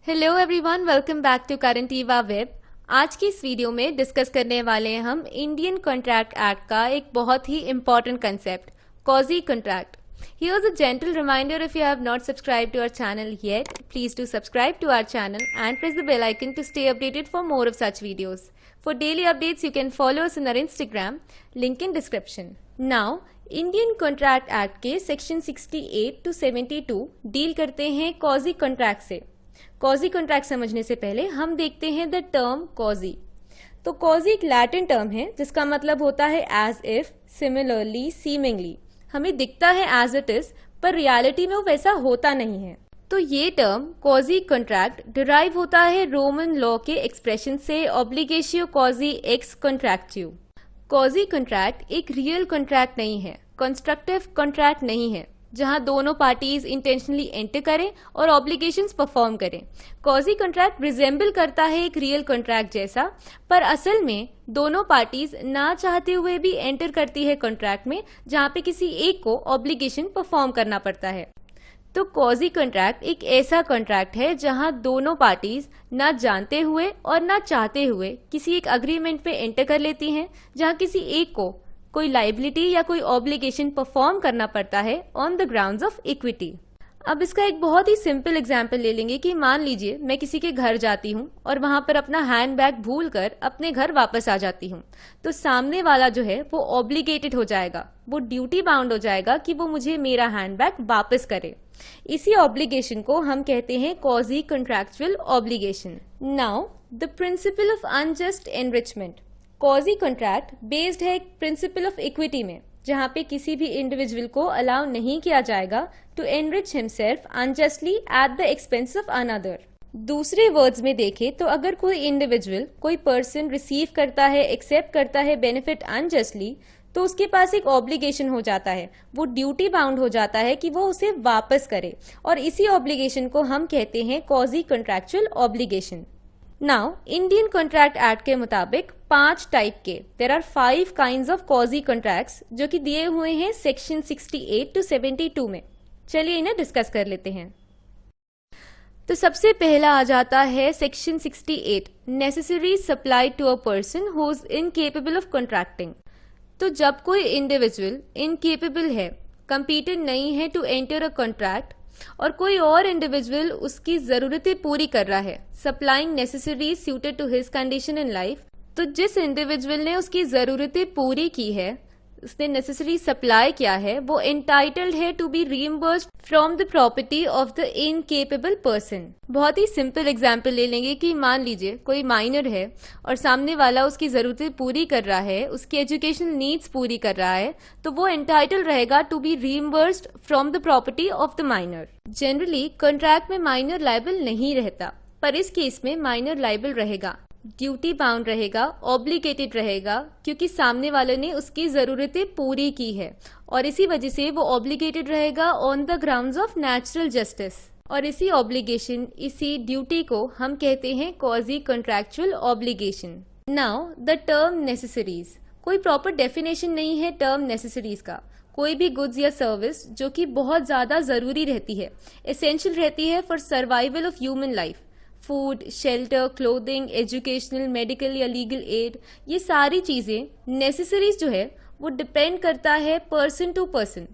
Hello everyone, welcome back to current ईवा वेब। आज की इस वीडियो में डिस्कस करने वाले हैं हम इंडियन कॉन्ट्रैक्ट एक्ट का एक बहुत ही important concept, quasi contract. Here's a gentle reminder, if you have not subscribed to our channel yet, please do subscribe to our channel and press the bell icon to stay updated for more of such videos. For daily updates, you can follow us on our Instagram, link in description. Now, Indian contract act के section 68 to 72 deal करते हैं कॉजी contract से। कॉजी contract समझने से पहले हम देखते हैं द टर्म कॉजी। तो कॉजी एक लैटिन टर्म है जिसका मतलब होता है एज इफ, सिमिलरली, सीमिंगली। हमें दिखता है एज इट इज, पर रियलिटी में वो वैसा होता नहीं है। तो ये टर्म कॉजी कॉन्ट्रैक्ट डिराइव होता है रोमन लॉ के एक्सप्रेशन से, ऑब्लिगेशियो कॉजी एक्स कॉन्ट्रैक्टिव। कॉजी कॉन्ट्रैक्ट एक रियल कॉन्ट्रैक्ट नहीं है, कंस्ट्रक्टिव कॉन्ट्रैक्ट नहीं है जहां दोनों पार्टीज इंटेंशनली एंटर करें और ऑब्लिगेशंस परफॉर्म करें। कॉजी कॉन्ट्रैक्ट रिजेंबल करता है एक रियल कॉन्ट्रैक्ट जैसा, पर असल में दोनों पार्टीज ना चाहते हुए भी एंटर करती है कॉन्ट्रैक्ट में, जहां पे किसी एक को ऑब्लिगेशन परफॉर्म करना पड़ता है। तो कॉजी कॉन्ट्रैक्ट एक ऐसा कॉन्ट्रैक्ट है जहां दोनों पार्टीज ना जानते हुए और ना चाहते हुए किसी एक अग्रीमेंट पे एंटर कर लेती हैं, जहां किसी एक को कोई लाइबिलिटी या कोई ऑब्लिगेशन परफॉर्म करना पड़ता है on the grounds of equity. अब इसका एक बहुत ही सिंपल एग्जांपल ले लेंगे कि मान लीजिए मैं किसी के घर जाती हूँ और वहां पर अपना हैंडबैग भूल कर अपने घर वापस आ जाती हूँ। तो सामने वाला जो है वो ऑब्लिगेटेड हो जाएगा, वो ड्यूटी बाउंड हो जाएगा कि वो मुझे मेरा हैंडबैग वापस करे। इसी ऑब्लिगेशन को हम कहते हैं quasi contractual obligation. Now the principle of unjust enrichment. Quasi contract based है एक प्रिंसिपल ऑफ इक्विटी में, जहां पे किसी भी इंडिविजुअल को अलाउ नहीं किया जाएगा to enrich himself unjustly at the expense of another. दूसरे वर्ड्स में देखें तो अगर कोई इंडिविजुअल, कोई पर्सन रिसीव करता है, एक्सेप्ट करता है बेनिफिट अनजस्टली, तो उसके पास एक ऑब्लिगेशन हो जाता है, वो ड्यूटी बाउंड हो जाता है कि वो उसे वापस करे, और इसी ऑब्लिगेशन को हम कहते हैं quasi contractual obligation. Now Indian contract act के मुताबिक 5 टाइप के, there are 5 kinds of quasi contracts जो कि दिए हुए हैं सेक्शन 68 to 72 में। चलिए इन्हें डिस्कस कर लेते हैं। तो सबसे पहला आ जाता है section 68, necessary supply to a person who is incapable of contracting. तो जब कोई इंडिविजुअल इनकेपेबल है, कंपीटेंट नहीं है टू एंटर अ कॉन्ट्रैक्ट, और कोई और इंडिविजुअल उसकी जरूरतें पूरी कर रहा है, supplying necessaries suited to his condition in life, तो जिस इंडिविजुअल ने उसकी जरूरतें पूरी की है, उसने नेसेसरी सप्लाई किया है, वो एंटाइटल्ड है to be reimbursed from the property of the incapable person. बहुत ही सिंपल एग्जांपल ले लेंगे कि मान लीजिए कोई माइनर है और सामने वाला उसकी जरूरतें पूरी कर रहा है, उसकी एजुकेशनल नीड्स पूरी कर रहा है, तो वो एंटाइटल्ड रहेगा to be reimbursed from the property of the minor. Generally contract में माइनर लायबल नहीं रहता, पर इस केस में माइनर लायबल रहेगा, ड्यूटी बाउंड रहेगा, ऑब्लिगेटेड रहेगा, क्योंकि सामने वाले ने उसकी जरूरतें पूरी की है, और इसी वजह से वो ऑब्लिगेटेड रहेगा on the grounds of natural justice. और इसी ऑब्लिगेशन, इसी ड्यूटी को हम कहते हैं quasi contractual obligation. Now the term necessaries, कोई प्रॉपर डेफिनेशन नहीं है टर्म नेसेसरीज का। कोई भी गुड्स या सर्विस जो कि बहुत ज्यादा जरूरी रहती है, एसेंशियल रहती है for survival of human life, food, shelter, clothing, educational, medical या लीगल एड, ये सारी चीजें नेसेसरीज जो है वो डिपेंड करता है पर्सन टू पर्सन।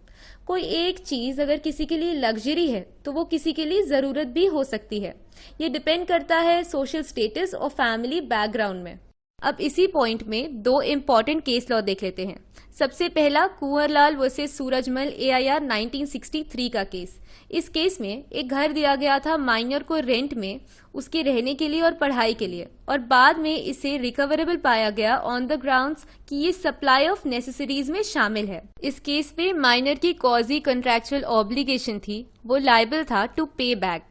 कोई एक चीज अगर किसी के लिए लग्जरी है तो वो किसी के लिए जरूरत भी हो सकती है। ये डिपेंड करता है सोशल स्टेटस और फैमिली बैकग्राउंड में। अब इसी पॉइंट में 2 इम्पॉर्टेंट केस लॉ देख लेते हैं। सबसे पहला कुंवरलाल वर्सेस सूरजमल AIR 1963 का केस। इस केस में एक घर दिया गया था माइनर को रेंट में, उसके रहने के लिए और पढ़ाई के लिए, और बाद में इसे रिकवरेबल पाया गया ऑन द ग्राउंड्स कि ये सप्लाई ऑफ नेसेसरीज में शामिल है। इस केस में माइनर की कॉजी कॉन्ट्रैक्चुअल ऑब्लिगेशन थी, वो लायबल था टू पे बैक।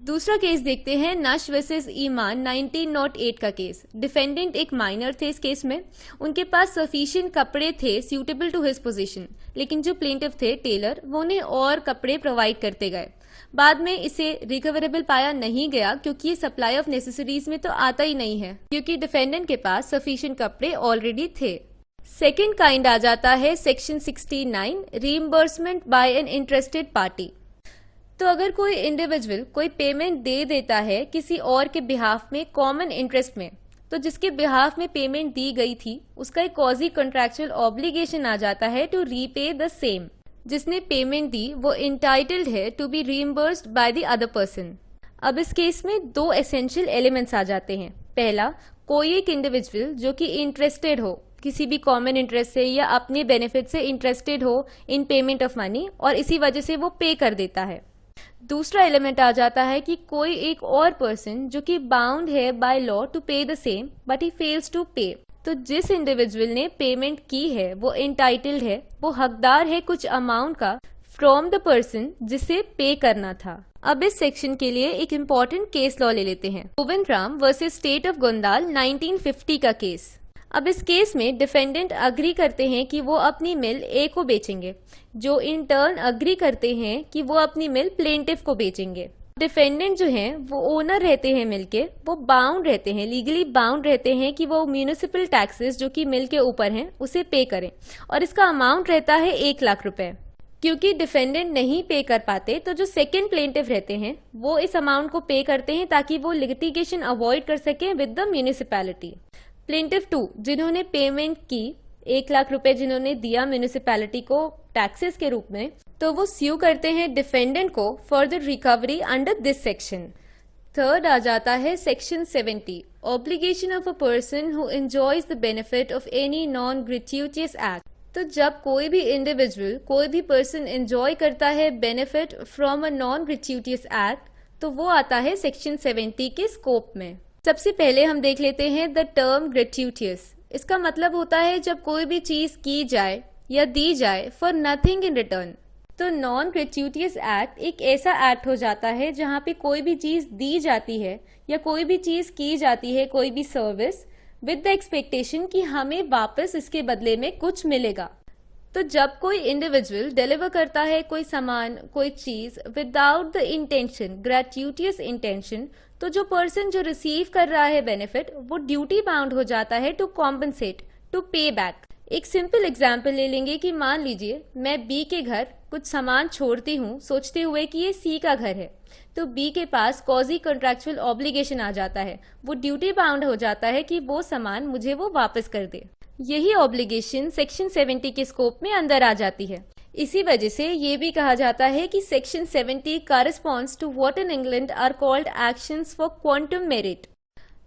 दूसरा केस देखते हैं, नश वर्सेस ईमान 1908 का केस। डिफेंडेंट एक माइनर थे इस केस में, उनके पास सफिशिएंट कपड़े थे सूटेबल टू हिज पोजीशन, लेकिन जो प्लेंटिफ थे टेलर, वो उन्हें और कपड़े प्रोवाइड करते गए। बाद में इसे रिकवरेबल पाया नहीं गया क्योंकि ये सप्लाई ऑफ नेसेसरीज में तो आता ही नहीं है, क्योंकि डिफेंडेंट के पास सफिशिएंट कपड़े ऑलरेडी थे। सेकेंड काइंड आ जाता है section 69, reimbursement by an interested party. तो अगर कोई इंडिविजुअल कोई पेमेंट दे देता है किसी और के बिहाफ में कॉमन इंटरेस्ट में, तो जिसके बिहाफ में पेमेंट दी गई थी उसका एक क्वाजी कॉन्ट्रैक्चुअल ऑब्लिगेशन आ जाता है टू रीपे द सेम। जिसने पेमेंट दी वो इंटाइटल्ड है to be reimbursed by the other person. अब इस केस में दो एसेंशियल एलिमेंट्स आ जाते हैं। पहला, कोई एक इंडिविजुअल जो कि इंटरेस्टेड हो किसी भी कॉमन इंटरेस्ट से या अपने बेनिफिट से इंटरेस्टेड हो इन पेमेंट ऑफ मनी और इसी वजह से वो पे कर देता है। दूसरा एलिमेंट आ जाता है कि कोई एक और पर्सन जो कि बाउंड है by law to pay the same but he fails to pay. तो जिस इंडिविजुअल ने पेमेंट की है वो इंटाइटल्ड है, वो हकदार है कुछ अमाउंट का फ्रॉम द पर्सन जिसे पे करना था। अब इस सेक्शन के लिए एक इम्पॉर्टेंट केस लॉ ले लेते हैं, Govind Ram versus state of Gondal 1950 का केस। अब इस केस में डिफेंडेंट अग्री करते हैं कि वो अपनी मिल ए को बेचेंगे, जो इन टर्न अग्री करते हैं कि वो अपनी मिल प्लेंटिफ को बेचेंगे। डिफेंडेंट जो हैं वो ओनर रहते हैं मिल के, वो बाउंड रहते हैं, लीगली बाउंड रहते हैं कि वो म्यूनिसिपल टैक्सेस जो कि मिल के ऊपर हैं उसे पे करें और इसका अमाउंट रहता है 1 लाख रुपए। क्योंकि डिफेंडेंट नहीं पे कर पाते तो जो सेकंड प्लेंटिफ रहते हैं वो इस अमाउंट को पे करते हैं ताकि वो लिटिगेशन अवॉइड कर सकें विद द म्यूनिसिपैलिटी। प्लेंटिफ 2 जिन्होंने पेमेंट की 1 लाख रुपए जिन्होंने दिया म्यूनिसिपैलिटी को टैक्सेस के रूप में, तो वो स्यू करते हैं डिफेंडेंट को for the recovery under this section. Third आ जाता है section 70, obligation of a person who enjoys the benefit of any non gratuitous act. तो जब कोई भी इंडिविजुअल, कोई भी पर्सन एंजॉय करता है benefit from a non gratuitous act, तो वो आता है सेक्शन 70 के स्कोप में। सबसे पहले हम देख लेते हैं द टर्म ग्रेच्युटियस। इसका मतलब होता है जब कोई भी चीज की जाए या दी जाए फॉर नथिंग इन रिटर्न। तो नॉन ग्रेच्युटियस एक्ट एक ऐसा एक्ट हो जाता है जहां पे कोई भी चीज दी जाती है या कोई भी चीज की जाती है, कोई भी सर्विस, विद द एक्सपेक्टेशन कि हमें वापस इसके बदले में कुछ मिलेगा। तो जब कोई इंडिविजुअल डिलीवर करता है कोई सामान, कोई चीज विदाउट द इंटेंशन, ग्रेच्युटियस इंटेंशन, तो जो पर्सन जो रिसीव कर रहा है बेनिफिट वो ड्यूटी बाउंड हो जाता है टू कॉम्पनसेट, टू पे बैक। एक सिंपल एग्जाम्पल ले लेंगे कि मान लीजिए मैं बी के घर कुछ सामान छोड़ती हूँ सोचते हुए कि ये सी का घर है, तो बी के पास क्वाजी कॉन्ट्रैक्चुअल ऑब्लिगेशन आ जाता है, वो ड्यूटी बाउंड हो जाता है कि वो सामान मुझे वो वापस कर दे। यही ऑब्लिगेशन सेक्शन 70 के स्कोप में अंदर आ जाती है। इसी वजह से ये भी कहा जाता है कि section 70 corresponds to what in England are called actions for quantum meruit.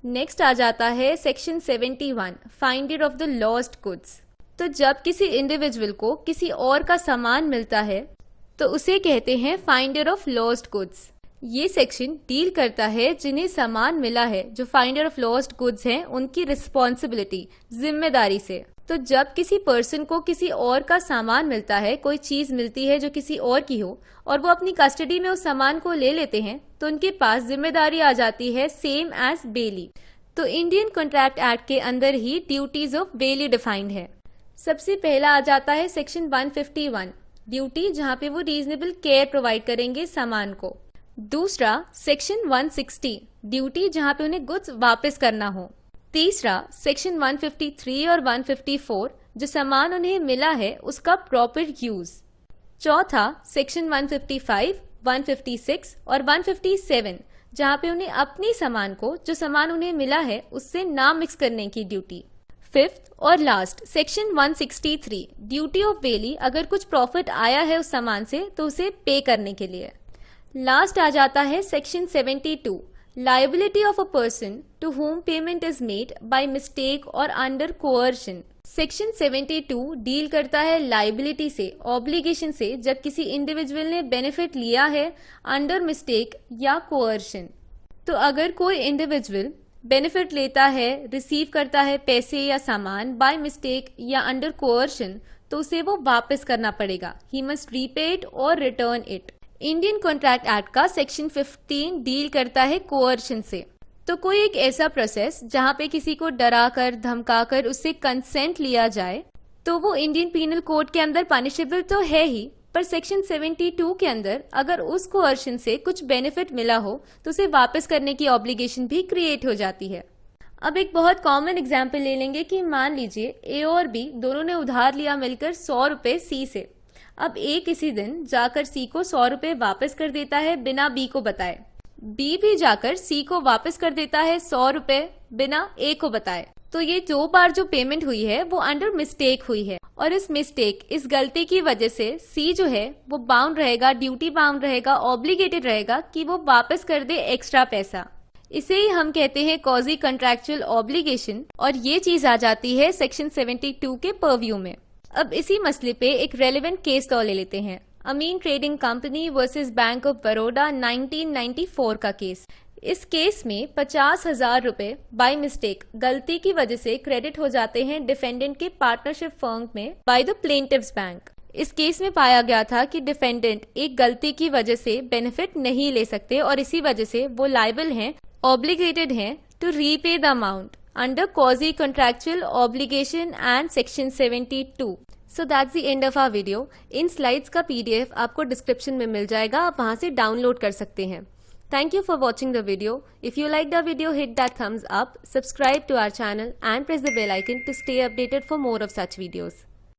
Next आ जाता है section 71, finder of the lost goods. तो जब किसी इंडिविजुअल को किसी और का सामान मिलता है तो उसे कहते हैं फाइंडर ऑफ लॉस्ट गुड्स। ये सेक्शन डील करता है जिन्हें सामान मिला है, जो फाइंडर ऑफ लॉस्ट गुड्स हैं, उनकी रिस्पॉन्सिबिलिटी, जिम्मेदारी से। तो जब किसी पर्सन को किसी और का सामान मिलता है, कोई चीज मिलती है जो किसी और की हो और वो अपनी कस्टडी में उस सामान को ले लेते हैं, तो उनके पास जिम्मेदारी आ जाती है सेम एज बेली। तो इंडियन कॉन्ट्रैक्ट एक्ट के अंदर ही ड्यूटीज ऑफ बेली डिफाइंड है। सबसे पहला आ जाता है सेक्शन 151, ड्यूटी जहां पे वो रीजनेबल केयर प्रोवाइड करेंगे सामान को। दूसरा सेक्शन 160, ड्यूटी जहां पे उन्हें गुड्स वापस करना हो। तीसरा सेक्शन 153 और 154, जो सामान उन्हें मिला है उसका प्रॉपर यूज। चौथा सेक्शन 155, 156 और 157, जहां पे उन्हें अपनी सामान को, जो सामान उन्हें मिला है, उससे ना मिक्स करने की ड्यूटी। फिफ्थ और last section 163, duty of belly, अगर कुछ प्रॉफिट आया है उस सामान से तो उसे पे करने के लिए। लास्ट आ जाता है section 72, liability of a person to whom payment is made by mistake और अंडर कोअर्शन। सेक्शन 72 डील करता है लायबिलिटी से, ऑब्लिगेशन से, जब किसी इंडिविजुअल ने बेनिफिट लिया है अंडर मिस्टेक या कोअर्शन। तो अगर कोई इंडिविजुअल बेनिफिट लेता है, रिसीव करता है पैसे या सामान बाय मिस्टेक या अंडर कोअर्शन, तो उसे वो वापस करना पड़ेगा। ही मस्ट रीपे इट और return it. Indian contract act का सेक्शन 15 डील करता है कोअर्शन से। तो कोई एक ऐसा प्रोसेस जहां पे किसी को डराकर, धमकाकर उससे कंसेंट लिया जाए, तो वो इंडियन पीनल कोड के अंदर पनिशेबल तो है ही, पर सेक्शन 72 के अंदर अगर उस कोअर्शन से कुछ बेनिफिट मिला हो तो उसे वापस करने की ऑब्लिगेशन भी क्रिएट हो जाती है। अब एक बहुत कॉमन एग्जाम्पल ले लेंगे कि मान लीजिए ए और बी दोनों ने उधार लिया मिलकर 100 रुपए सी से। अब ए किसी दिन जाकर सी को 100 रुपए वापस कर देता है बिना बी को बताए। बी भी जाकर सी को वापस कर देता है 100 रुपए बिना ए को बताए। तो ये 2 बार जो पेमेंट हुई है वो अंडर मिस्टेक हुई है, और इस मिस्टेक, इस गलती की वजह से सी जो है वो बाउंड रहेगा, ड्यूटी बाउंड रहेगा, ऑब्लिगेटेड रहेगा कि वो वापस कर दे एक्स्ट्रा पैसा। इसे ही हम कहते हैं कॉजी कॉन्ट्रैक्चुअल ऑब्लिगेशन, और ये चीज आ जाती है सेक्शन 72 के परव्यू में। अब इसी मसले पे एक रेलेवेंट केस लॉ ले लेते हैं, Amin trading company versus bank of Baroda 1994 का केस। इस केस में 50,000 रुपए बाय मिस्टेक, गलती की वजह से क्रेडिट हो जाते हैं डिफेंडेंट के पार्टनरशिप फर्म में बाय द प्लेंटिव्स बैंक। इस केस में पाया गया था कि डिफेंडेंट एक गलती की वजह से बेनिफिट नहीं ले सकते, और इसी वजह से वो लायबल हैं, ऑब्लिगेटेड हैं to repay the amount under quasi contractual obligation and section 72। So that's the end of our video. इन स्लाइड्स का PDF आपको डिस्क्रिप्शन में मिल जाएगा, आप वहां से डाउनलोड कर सकते हैं। Thank you for watching the video. If you liked the video, hit that thumbs up, subscribe to our channel and press the bell icon to stay updated for more of such videos.